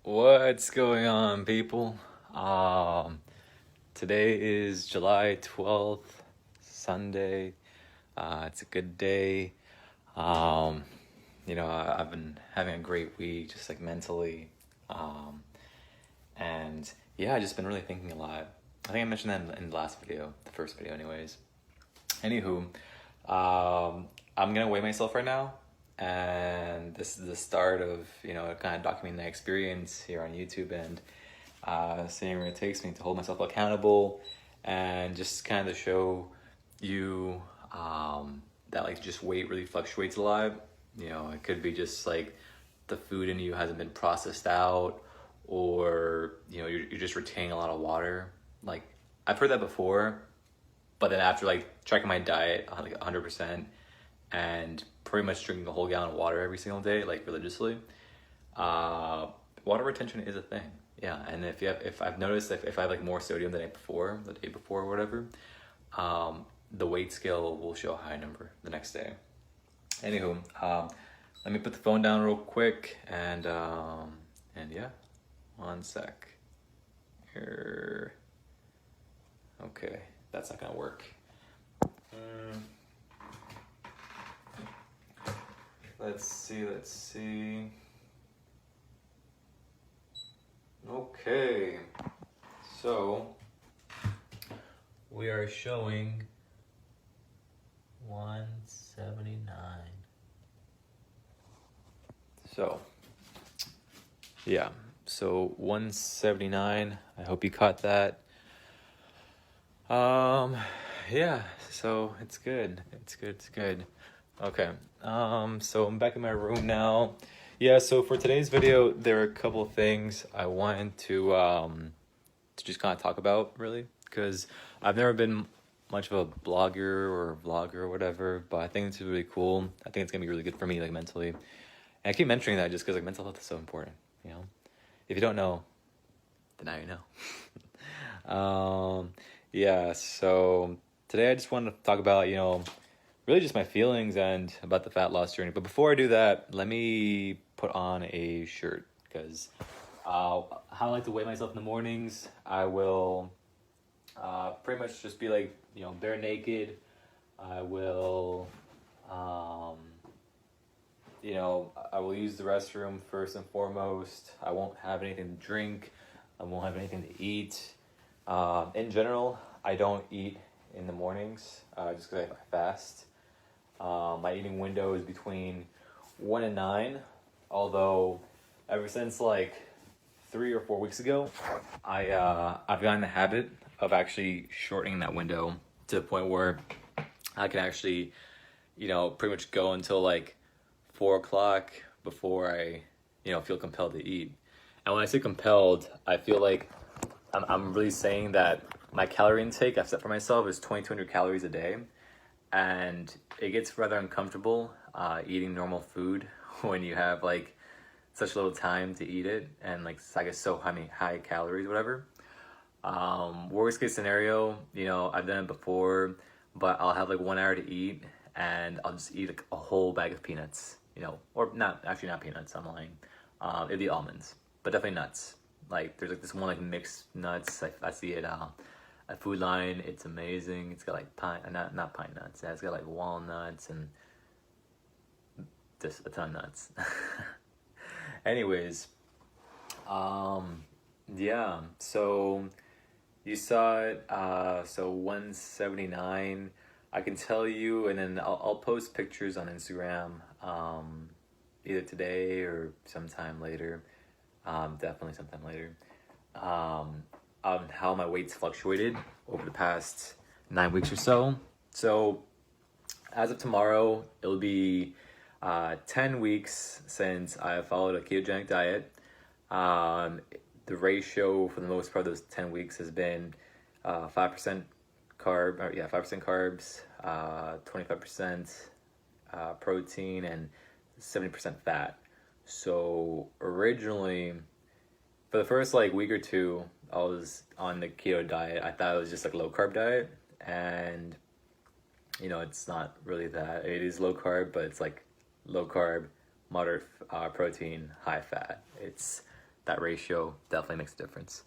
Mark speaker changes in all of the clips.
Speaker 1: What's going on, people? Um, Today is July 12th, Sunday. It's a good day. Um, I've been having a great week, just like mentally. Um, and yeah, I've just been really thinking a lot. I think I mentioned that in the last video, the first video, anyways. Anywho, I'm gonna weigh myself right now, and this is the start of kind of documenting my experience here on YouTube and seeing where it takes me to hold myself accountable, and just kind of show you that like just weight really fluctuates a lot. It could be just like the food in you hasn't been processed out, or you're just retaining a lot of water. Like I've heard that before, but then after like tracking my diet like 100% and pretty much drinking a whole gallon of water every single day, like religiously, uh, water retention is a thing. Yeah, and if I've noticed if I have like more sodium the day before or whatever, the weight scale will show a high number the next day. Anywho, let me put the phone down real quick and yeah, one sec. Here. Okay, that's not gonna work. Let's see. Okay, so we are showing 179. So, yeah, so 179. I hope you caught that. Yeah, so it's good. It's good. Okay, so I'm back in my room now. Yeah, so for today's video, there are a couple of things I wanted to just kind of talk about, really, because I've never been much of a blogger or vlogger or whatever, but I think it's really cool. I think it's gonna be really good for me, like mentally. And I keep mentioning that just because like mental health is so important, you know? If you don't know, then now you know. Yeah, so today I just wanted to talk about, really just my feelings and about the fat loss journey. But before I do that, let me put on a shirt, because how I like to weigh myself in the mornings, I will pretty much just be like, bare naked. I will, I will use the restroom first and foremost. I won't have anything to drink. I won't have anything to eat. In general, I don't eat in the mornings just because I fast. My eating window is between 1 and 9, although ever since like 3 or 4 weeks ago, I've gotten the habit of actually shortening that window to the point where I can actually, pretty much go until like 4 o'clock before I, feel compelled to eat. And when I say compelled, I feel like I'm really saying that my calorie intake I've set for myself is 2,200 calories a day, and it gets rather uncomfortable eating normal food when you have like such little time to eat it, and like I guess so high calories, whatever. Worst case scenario, I've done it before, but I'll have like 1 hour to eat, and I'll just eat like a whole bag of peanuts, or not peanuts. I'm lying. It'd be almonds, but definitely nuts. Like there's like this one like mixed nuts. I see it at Food Line. It's amazing. It's got like not pine nuts. It's got like walnuts and just a ton of nuts. Anyways, yeah. So you saw it. So 179. I can tell you, and then I'll post pictures on Instagram, either today or sometime later. Definitely sometime later. On how my weight's fluctuated over the past 9 weeks or so. So as of tomorrow, it'll be 10 weeks since I followed a ketogenic diet. The ratio for the most part of those 10 weeks has been 5% 5% carbs, 25% protein, and 70% fat. So originally, for the first like week or two, I was on the keto diet. I thought it was just like low carb diet, and it's not really that. It is low carb, but it's like low carb, moderate protein, high fat. that ratio definitely makes a difference.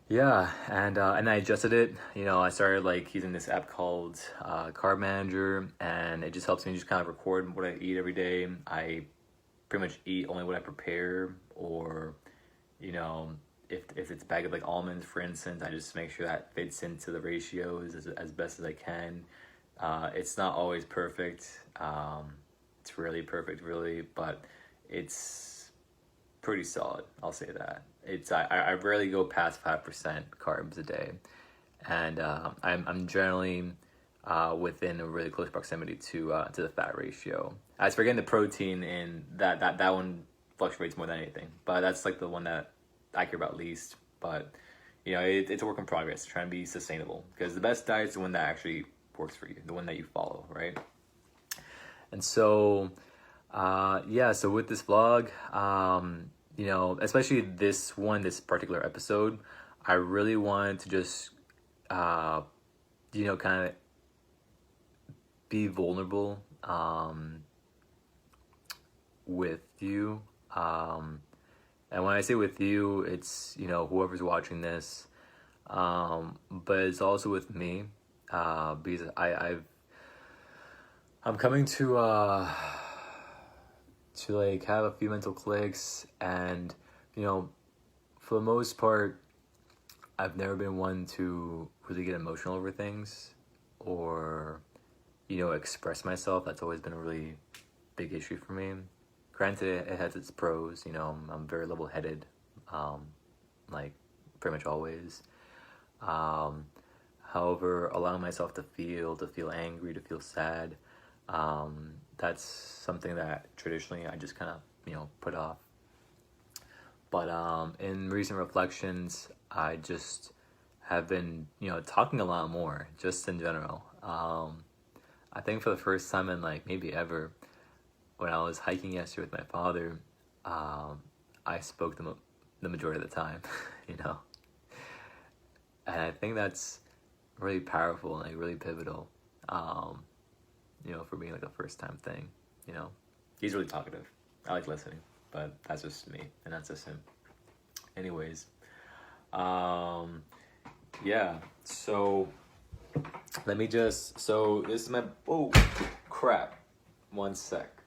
Speaker 1: Yeah, and I adjusted it. I started like using this app called Carb Manager, and it just helps me just kind of record what I eat every day. I pretty much eat only what I prepare, or if it's a bag of like almonds, for instance, I just make sure that fits into the ratios as best as I can. It's not always perfect. It's rarely perfect, really, but it's pretty solid. I'll say that. I rarely go past 5% carbs a day, and I'm generally within a really close proximity to the fat ratio. As for getting the protein in, that one fluctuates more than anything, but that's like the one that I care about least. But it's a work in progress, trying to be sustainable, because the best diet is the one that actually works for you, the one that you follow, right? And so so with this vlog, especially this particular episode, I really wanted to just kind of be vulnerable with you. And when I say with you, it's whoever's watching this, but it's also with me, because I'm coming to like have a few mental clicks, and for the most part, I've never been one to really get emotional over things, or express myself. That's always been a really big issue for me. Granted, it has its pros. I'm very level-headed, like pretty much always. However, allowing myself to feel angry, to feel sad, that's something that traditionally I just kind of put off. But in recent reflections, I just have been talking a lot more, just in general. I think for the first time in like maybe ever, when I was hiking yesterday with my father, I spoke the majority of the time, and I think that's really powerful and like really pivotal, for being like a first time thing. He's really talkative. I like listening, but that's just me, and that's just him. Anyways, so let me just, so this is my, oh crap, one sec.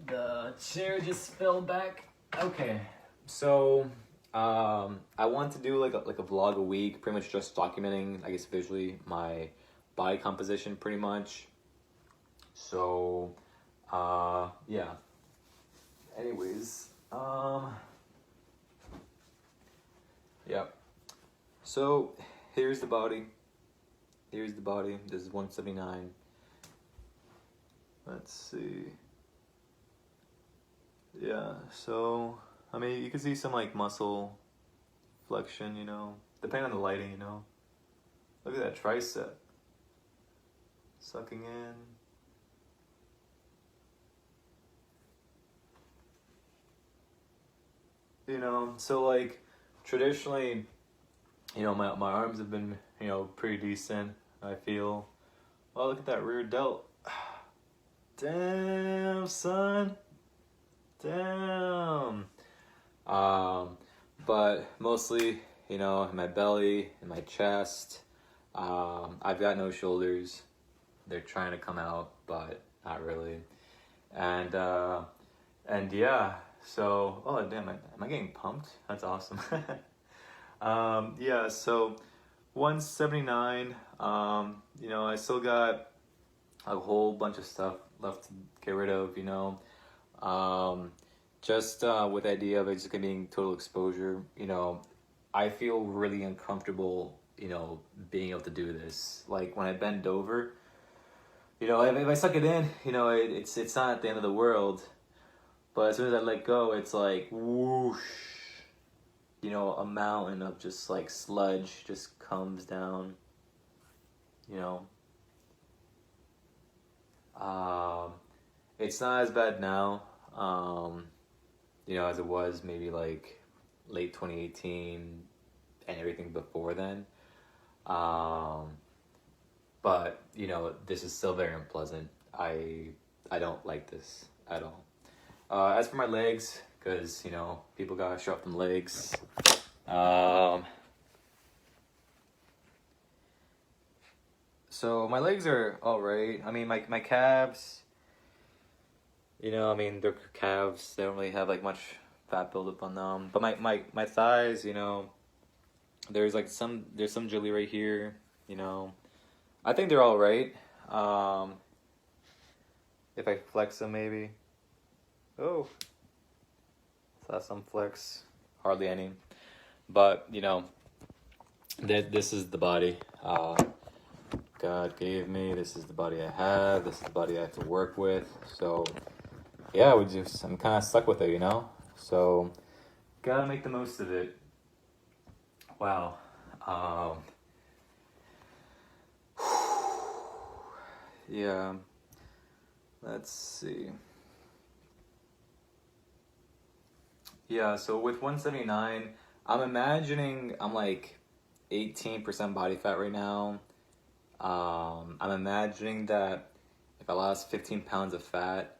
Speaker 1: The chair just fell back. Okay, so I want to do like a vlog a week, pretty much just documenting, I guess, visually my body composition, pretty much. So yeah. Anyways, yep. So here's the body. This is 179. Let's see. Yeah, so I mean, you can see some like muscle flexion, depending on the lighting, Look at that tricep. Sucking in. So like traditionally, my arms have been, pretty decent, I feel. Oh, look at that rear delt. Damn, son. Damn. But mostly, in my belly, in my chest. I've got no shoulders. They're trying to come out, but not really. And yeah, so, oh damn, am I getting pumped? That's awesome. Yeah, so 179, I still got a whole bunch of stuff left to get rid of, just with the idea of it just being total exposure. I feel really uncomfortable, being able to do this. Like when I bend over, if I suck it in, it's not at the end of the world. But as soon as I let go, it's like whoosh, a mountain of just like sludge just comes down, It's not as bad now, as it was maybe like late 2018 and everything before then. But, this is still very unpleasant. I don't like this at all. As for my legs, because, you know, people gotta show off them legs. So my legs are all right. I mean, my calves, you know, I mean, they're calves. They don't really have like much fat buildup on them. But my thighs, you know, there's some jelly right here, you know. I think they're all right. If I flex them, maybe. Oh, saw some flex, hardly any. But you know, this is the body God gave me. This is the body I have. This is the body I have to work with. So yeah, I'm kind of stuck with it, you know. So gotta make the most of it. Wow. Yeah. Let's see. Yeah, so with 179, I'm imagining I'm like 18% body fat right now. I'm imagining that if I lost 15 pounds of fat,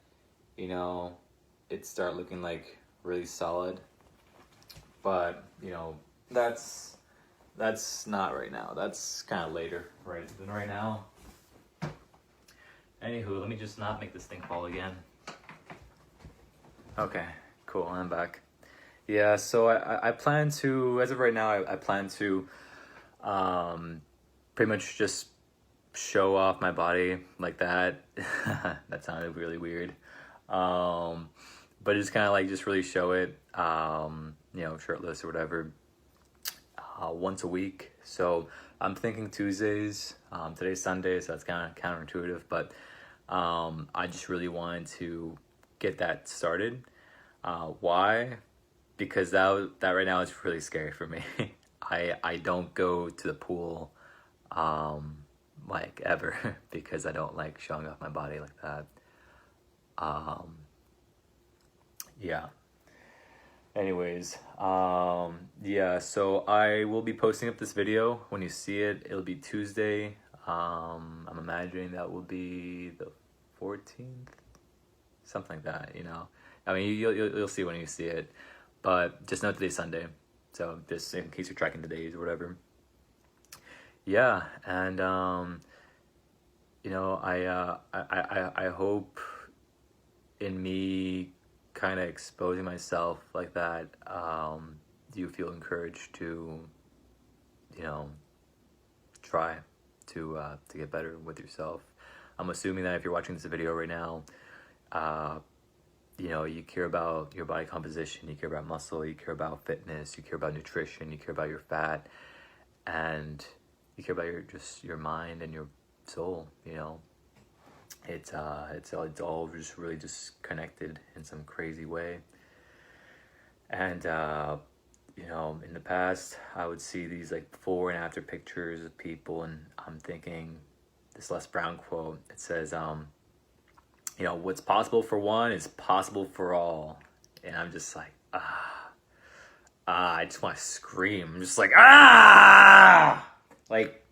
Speaker 1: you know, it'd start looking like really solid. But, you know, that's not right now. That's kind of later, right? Than right now. Anywho, let me just not make this thing fall again. Okay, cool, I'm back. Yeah, so I plan to, as of right now, I plan to pretty much just show off my body like that. That sounded really weird. But just kind of like just really show it, you know, shirtless or whatever, once a week. So I'm thinking Tuesdays. Today's Sunday, so that's kind of counterintuitive, but I just really wanted to get that started. Why? Because that right now is really scary for me. I don't go to the pool like ever because I don't like showing off my body like that. Yeah. Anyways, yeah, so I will be posting up this video. When you see it, it'll be Tuesday. I'm imagining that will be the 14th, something like that, you know. I mean, you'll see when you see it, but just know today's Sunday, so just in case you're tracking the days or whatever. Yeah, and you know, I hope in me kind of exposing myself like that, you feel encouraged to, you know, try to get better with yourself. I'm assuming that if you're watching this video right now, you know, you care about your body composition, you care about muscle, you care about fitness, you care about nutrition, you care about your fat, and you care about your mind and your soul. You know, it's all just really just connected in some crazy way. And you know, in the past, I would see these like before and after pictures of people, and I'm thinking this Les Brown quote. It says, you know, what's possible for one is possible for all. And I'm just like, I just want to scream. I'm just like, like,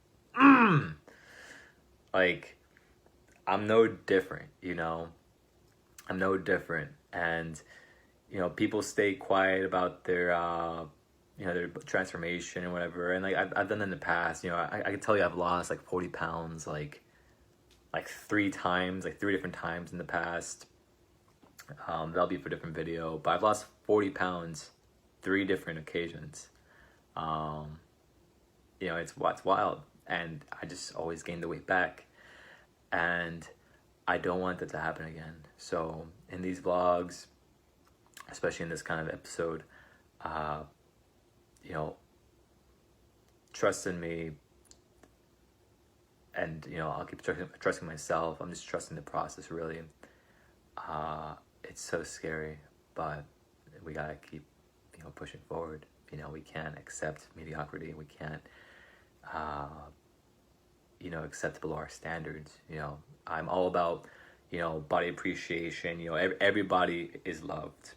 Speaker 1: like, I'm no different, you know. I'm no different. And, you know, people stay quiet about their, you know, their transformation and whatever. And like, I've done that in the past. You know, I can tell you I've lost like 40 pounds, like 3 times, like 3 different times in the past. That'll be for a different video. But I've lost 40 pounds 3 different occasions. You know, it's wild. And I just always gain the weight back. And I don't want that to happen again. So in these vlogs, especially in this kind of episode, you know, trust in me. And, you know, I'll keep trusting myself. I'm just trusting the process, really. It's so scary, but we gotta keep, you know, pushing forward. You know, we can't accept mediocrity. We can't, you know, accept below our standards. You know, I'm all about, you know, body appreciation. You know, everybody is loved.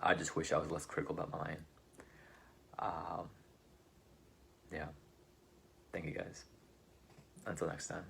Speaker 1: I just wish I was less critical about mine. Yeah. Thank you guys. Until next time.